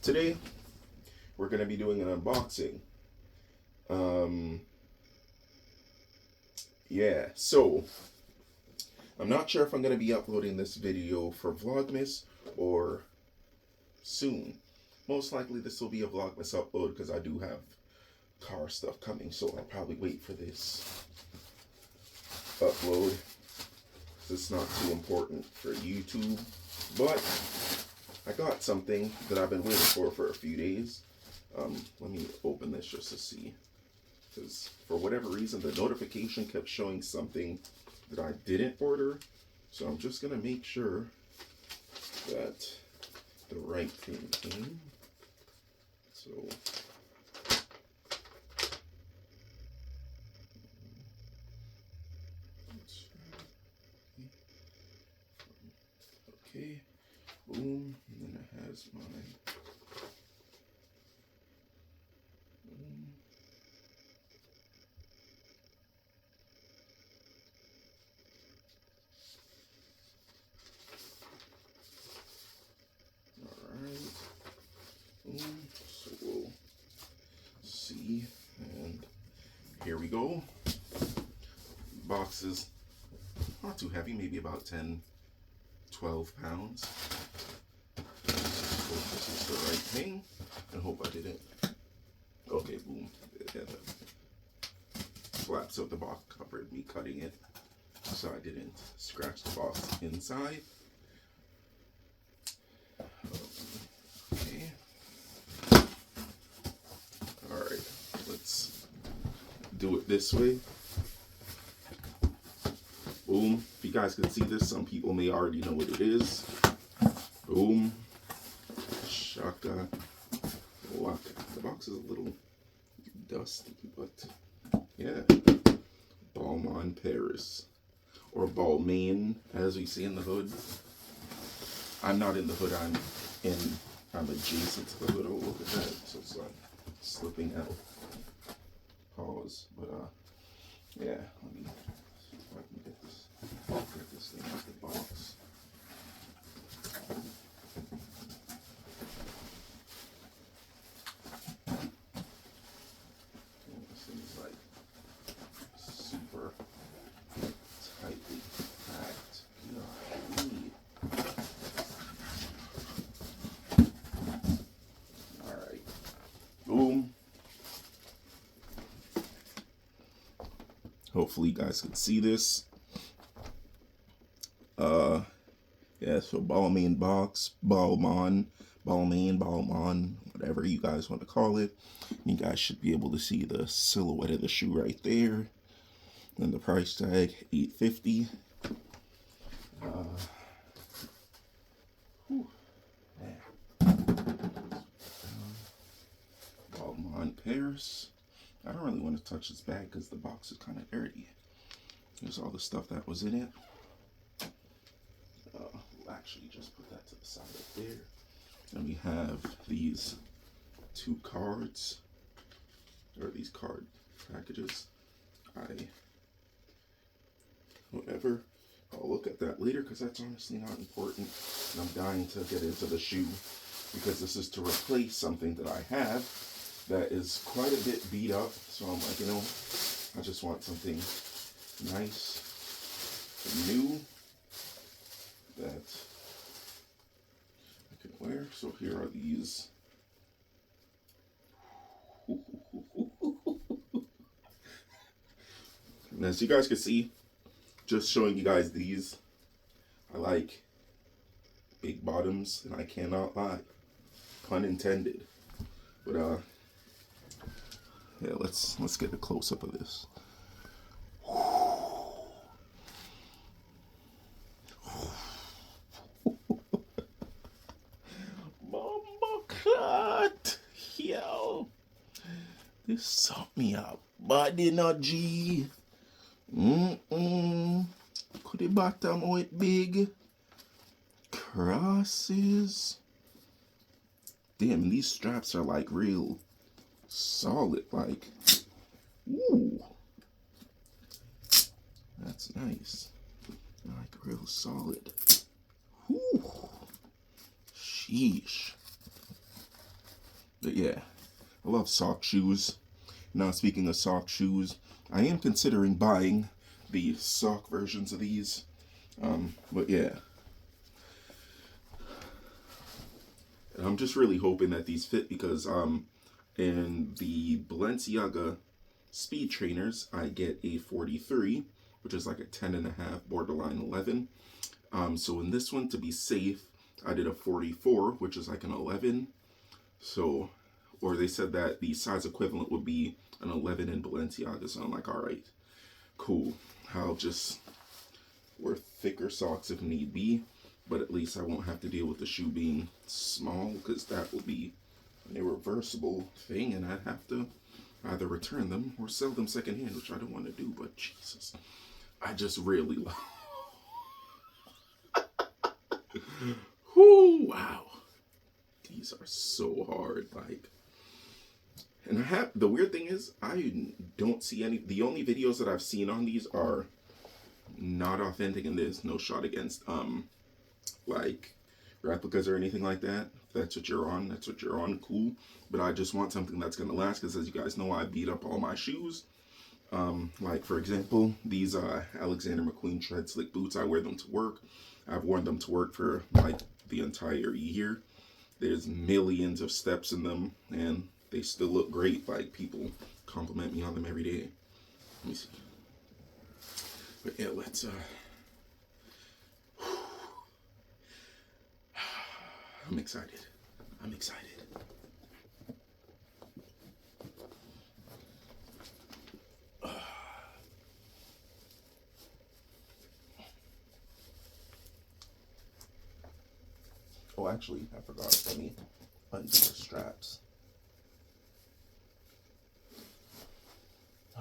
Today we're going to be doing an unboxing. Yeah, so I'm not sure if I'm going to be uploading this video for Vlogmas or soon. Most likely this will be a Vlogmas upload because I do have car stuff coming, so I'll probably wait for this upload. It's not too important for YouTube, but I got something that I've been waiting for a few days. Let me open this just to see, because for whatever reason the notification kept showing something that I didn't order, so I'm just gonna make sure that the right thing came. So okay, boom, and then it has my so we'll see, and here we go. Box is not too heavy, maybe about 10-12 pounds. Hope this is the right thing, and hope I didn't. Okay, boom. Yeah, the flaps of the box covered me cutting it, so I didn't scratch the box inside. Okay. Alright, let's do it this way. Boom. If you guys can see this, some people may already know what it is. Boom. Shaka. Waka. The box is a little dusty, but yeah. Balmain, Paris. Or Balmain, as we see in the hood. I'm not in the hood, I'm adjacent to the hood. Oh, look at that. So it's like slipping out. Pause. But yeah, let me see if I can get this thing out the box. And this thing is like super tightly packed. Golly. Alright. Boom. Hopefully you guys can see this. Yeah, so Balmain box, Balmain, whatever you guys want to call it. You guys should be able to see the silhouette of the shoe right there. And the price tag, $8.50. Balmain Paris. I don't really want to touch this bag because the box is kind of dirty. There's all the stuff that was in it. We'll actually just put that to the side up there. And we have these two cards, or these card packages. Whatever. I'll look at that later because that's honestly not important. And I'm dying to get into the shoe because this is to replace something that I have that is quite a bit beat up. So I'm like, I just want something nice and new that I can wear. So here are these. And as you guys can see, just showing you guys these, I like big bottoms, and I cannot lie, pun intended. But yeah, let's get a close up of this. Yo, this sucked me up, body not G. Could the bottom how it big? Crosses. Damn, these straps are like real solid, like, ooh. That's nice. Like real solid. Ooh. Sheesh. But yeah, I love sock shoes. Now, speaking of sock shoes, I am considering buying the sock versions of these. But yeah. And I'm just really hoping that these fit because in the Balenciaga speed trainers, I get a 43, which is like a 10.5, borderline 11. So in this one, to be safe, I did a 44, which is like an 11. So, or they said that the size equivalent would be an 11 in Balenciaga. So I'm like, all right, cool. I'll just wear thicker socks if need be, but at least I won't have to deal with the shoe being small, because that will be an irreversible thing, and I'd have to either return them or sell them secondhand, which I don't want to do. But Jesus, I just really love. Whoo, wow. These are so hard. Like, and I have, the weird thing is, I don't see any, the only videos that I've seen on these are not authentic, and there's no shot against, like, replicas or anything like that. If that's what you're on, that's what you're on, cool. But I just want something that's going to last, because as you guys know, I beat up all my shoes. Like, for example, these Alexander McQueen Tread Slick boots, I wear them to work. I've worn them to work for, like, the entire year. There's millions of steps in them, and they still look great. Like, people compliment me on them every day. Let me see. But yeah, let's, I'm excited. I'm excited. Oh, actually, I forgot. Let me undo the straps.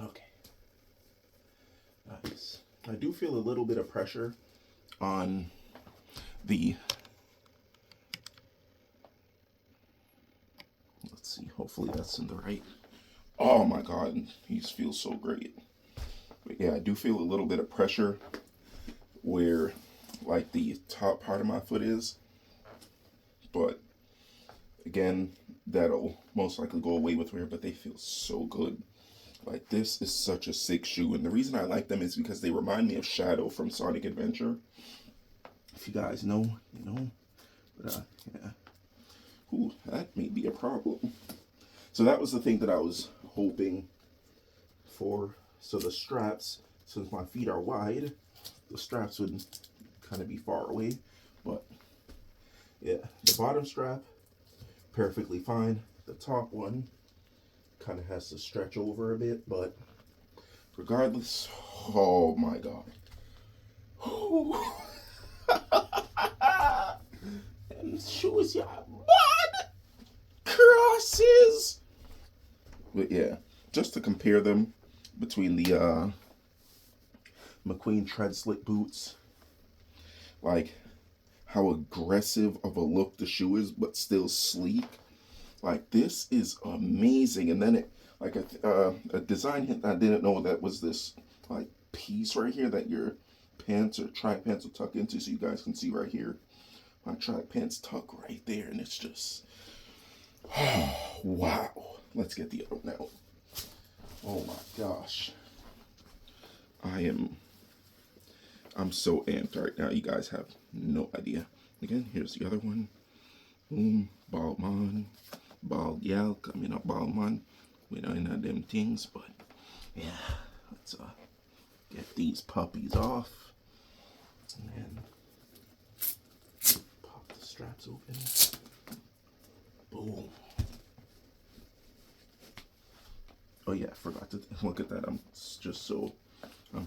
Okay. Nice. I do feel a little bit of pressure on the, let's see, hopefully that's in the right. Oh my God, these feel so great. But yeah, I do feel a little bit of pressure where, like, the top part of my foot is. But again, that'll most likely go away with wear, but they feel so good. Like, this is such a sick shoe, and the reason I like them is because they remind me of Shadow from Sonic Adventure. If you guys know, you know. But yeah. Ooh, that may be a problem. So that was the thing that I was hoping for. So the straps, since my feet are wide, the straps would kind of be far away. But yeah, the bottom strap, perfectly fine. The top one kind of has to stretch over a bit, but regardless, oh my God. And shoes, yeah, what? Crosses. But yeah, just to compare them between the McQueen Tread Slick boots, like how aggressive of a look the shoe is, but still sleek. Like, this is amazing. And then it, like a design hint, I didn't know that was this like piece right here that your pants or track pants will tuck into. So you guys can see right here, my track pants tuck right there, and it's just, oh, wow. Let's get the other one out. Oh my gosh. I'm so amped right now. You guys have no idea. Again, here's the other one. Boom, Balmain, Bald Yelk. I mean, a Balmain. We don't know them things, but yeah, let's get these puppies off, and then pop the straps open. Boom. Oh yeah, I forgot to look at that. I'm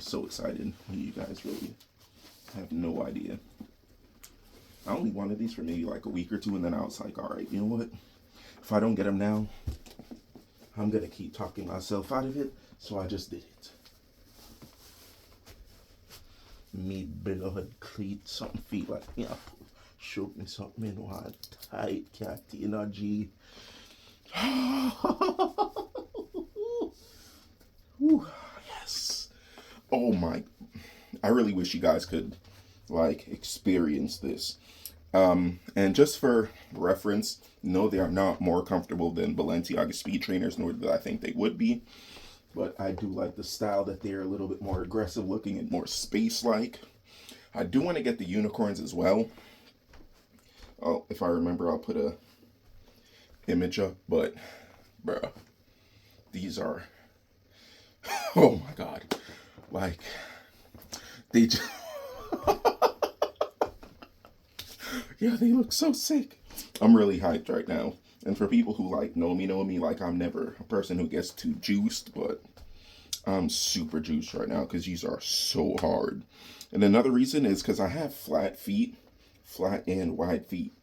so excited. You guys really have no idea. I only wanted these for maybe like a week or two, and then I was like, all right, you know what? If I don't get them now, I'm gonna keep talking myself out of it. So I just did it. Me beloved cleat, something feel like me. Show me something in one tight cat energy. Yes. Oh my. I really wish you guys could like experience this. And just for reference, no, they are not more comfortable than Balenciaga speed trainers, nor did I think they would be. But I do like the style that they're a little bit more aggressive looking and more space-like. I do want to get the unicorns as well. Oh, if I remember, I'll put a image up. But, bruh, these are, oh my God, like, they just, yeah, they look so sick. I'm really hyped right now. And for people who like know me, like I'm never a person who gets too juiced, but I'm super juiced right now because these are so hard. And another reason is because I have flat feet, flat and wide feet.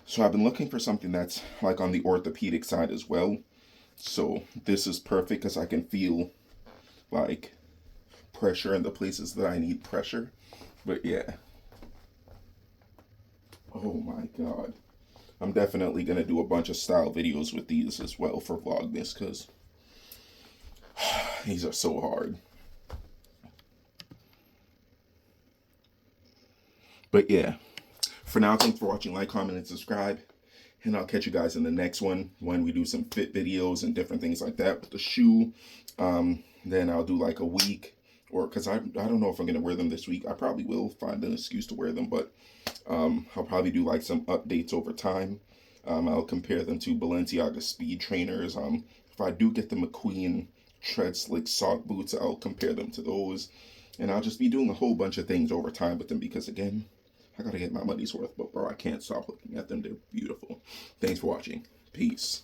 So I've been looking for something that's like on the orthopedic side as well. So this is perfect because I can feel like pressure in the places that I need pressure. But yeah. Oh my God. I'm definitely going to do a bunch of style videos with these as well for Vlogmas because these are so hard. But yeah, for now, thanks for watching. Like, comment, and subscribe. And I'll catch you guys in the next one when we do some fit videos and different things like that with the shoe. Then I'll do like a week, or because I don't know if I'm going to wear them this week. I probably will find an excuse to wear them, but I'll probably do like some updates over time. I'll compare them to Balenciaga speed trainers. If I do get the McQueen Tread Slick sock boots, I'll compare them to those. And I'll just be doing a whole bunch of things over time with them because, again, I gotta get my money's worth. But, bro, I can't stop looking at them. They're beautiful. Thanks for watching. Peace.